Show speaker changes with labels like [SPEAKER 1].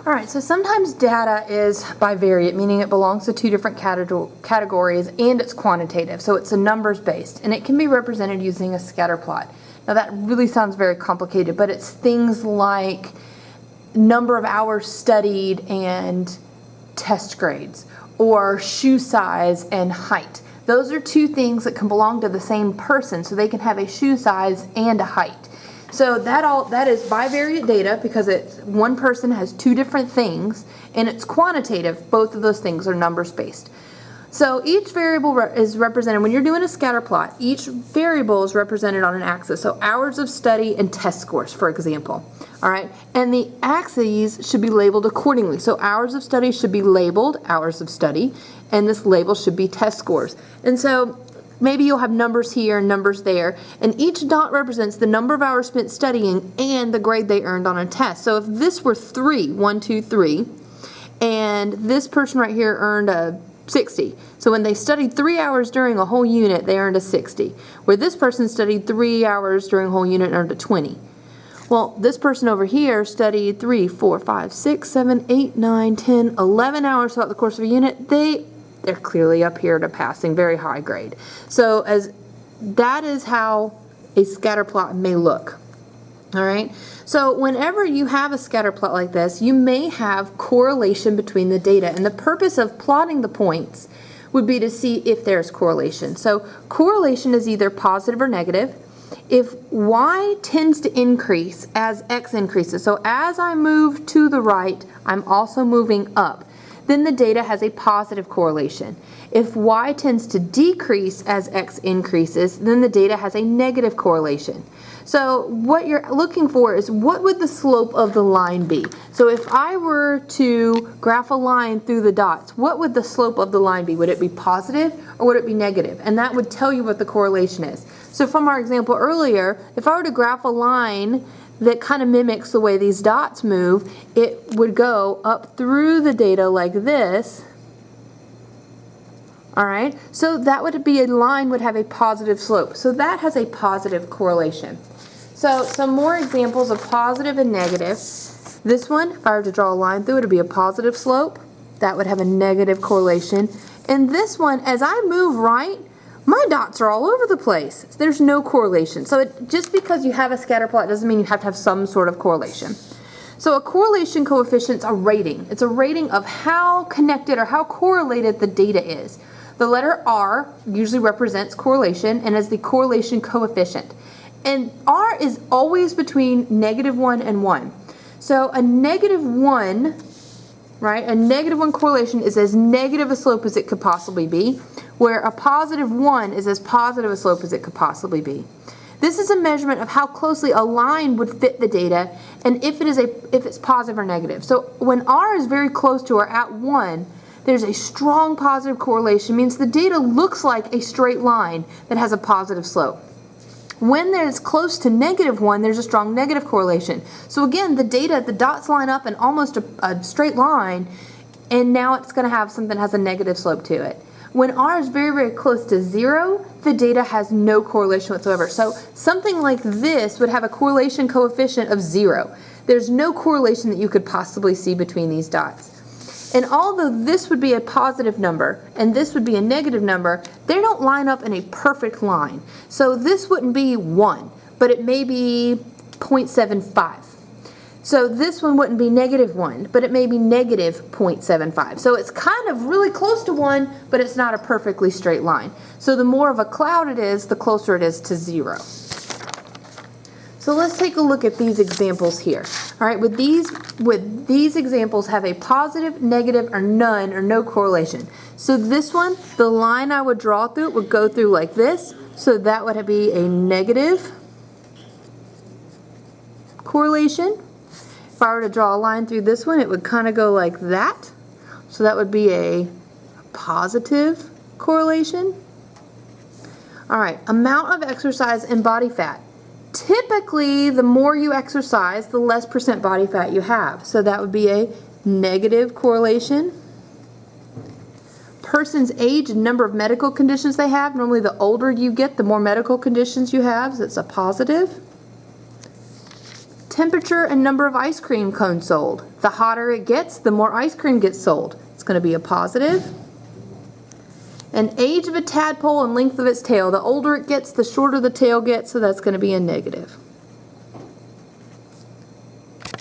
[SPEAKER 1] All right, so sometimes data is bivariate, meaning it belongs to two different categories, and it's quantitative, so it's a numbers based, and it can be represented using a scatter plot. Now that really sounds very complicated, but it's things like number of hours studied and test grades, or shoe size and height. Those are two things that can belong to the same person, so they can have a shoe size and a height. So that is bivariate data because one person has two different things, and it's quantitative. Both of those things are numbers based. So each variable is represented, when you're doing a scatter plot, each variable is represented on an axis. So hours of study and test scores, for example. All right, and the axes should be labeled accordingly. So hours of study should be labeled hours of study, and this label should be test scores. And so maybe you'll have numbers here and numbers there, and each dot represents the number of hours spent studying and the grade they earned on a test. So if this were 3, 1, 2, 3, and this person right here earned a 60. So when they studied 3 hours during a whole unit, they earned a 60. Where this person studied 3 hours during a whole unit and earned a 20. Well, this person over here studied 3, 4, 5, 6, 7, 8, 9, 10, 11 hours throughout the course of a unit. They're clearly up here to passing, very high grade. So that is how a scatter plot may look. All right. So whenever you have a scatter plot like this, you may have correlation between the data, and the purpose of plotting the points would be to see if there's correlation. So correlation is either positive or negative. If y tends to increase as x increases, so as I move to the right, I'm also moving up, then the data has a positive correlation. If y tends to decrease as x increases, then the data has a negative correlation. So what you're looking for is, what would the slope of the line be? So if I were to graph a line through the dots, what would the slope of the line be? Would it be positive or would it be negative? And that would tell you what the correlation is. So from our example earlier, if I were to graph a line that kind of mimics the way these dots move, it would go up through the data like this. All right, so that would be a line would have a positive slope. So that has a positive correlation. So some more examples of positive and negative. This one, if I were to draw a line through it, would be a positive slope. That would have a negative correlation. And this one, as I move right, my dots are all over the place. There's no correlation. So just because you have a scatter plot doesn't mean you have to have some sort of correlation. So a correlation coefficient is a rating. It's a rating of how connected or how correlated the data is. The letter R usually represents correlation and is the correlation coefficient. And R is always between -1 and 1. So a -1, right, a -1 correlation is as negative a slope as it could possibly be, where a +1 is as positive a slope as it could possibly be. This is a measurement of how closely a line would fit the data and if it's positive or negative. So when R is very close to or at 1, there's a strong positive correlation, means the data looks like a straight line that has a positive slope. When there's close to -1, there's a strong negative correlation. So again, the data, the dots line up in almost a straight line, and now it's going to have something that has a negative slope to it. When R is very, very close to 0, the data has no correlation whatsoever. So something like this would have a correlation coefficient of 0. There's no correlation that you could possibly see between these dots. And although this would be a positive number and this would be a negative number, they don't line up in a perfect line. So this wouldn't be 1, but it may be 0.75. So this one wouldn't be -1, but it may be -0.75. So it's kind of really close to 1, but it's not a perfectly straight line. So the more of a cloud it is, the closer it is to 0. So let's take a look at these examples here. All right, with these examples have a positive, negative, or none or no correlation. So this one, the line I would draw through it would go through like this. So that would be a negative correlation. If I were to draw a line through this one, it would kind of go like that. So that would be a positive correlation. All right, amount of exercise and body fat. Typically, the more you exercise, the less % body fat you have. So that would be a negative correlation. Person's age and number of medical conditions they have. Normally, the older you get, the more medical conditions you have. So it's a positive. temperature and number of ice cream cones sold. The hotter it gets, the more ice cream gets sold. It's going to be a positive. And age of a tadpole and length of its tail. The older it gets, the shorter the tail gets, so that's going to be a negative.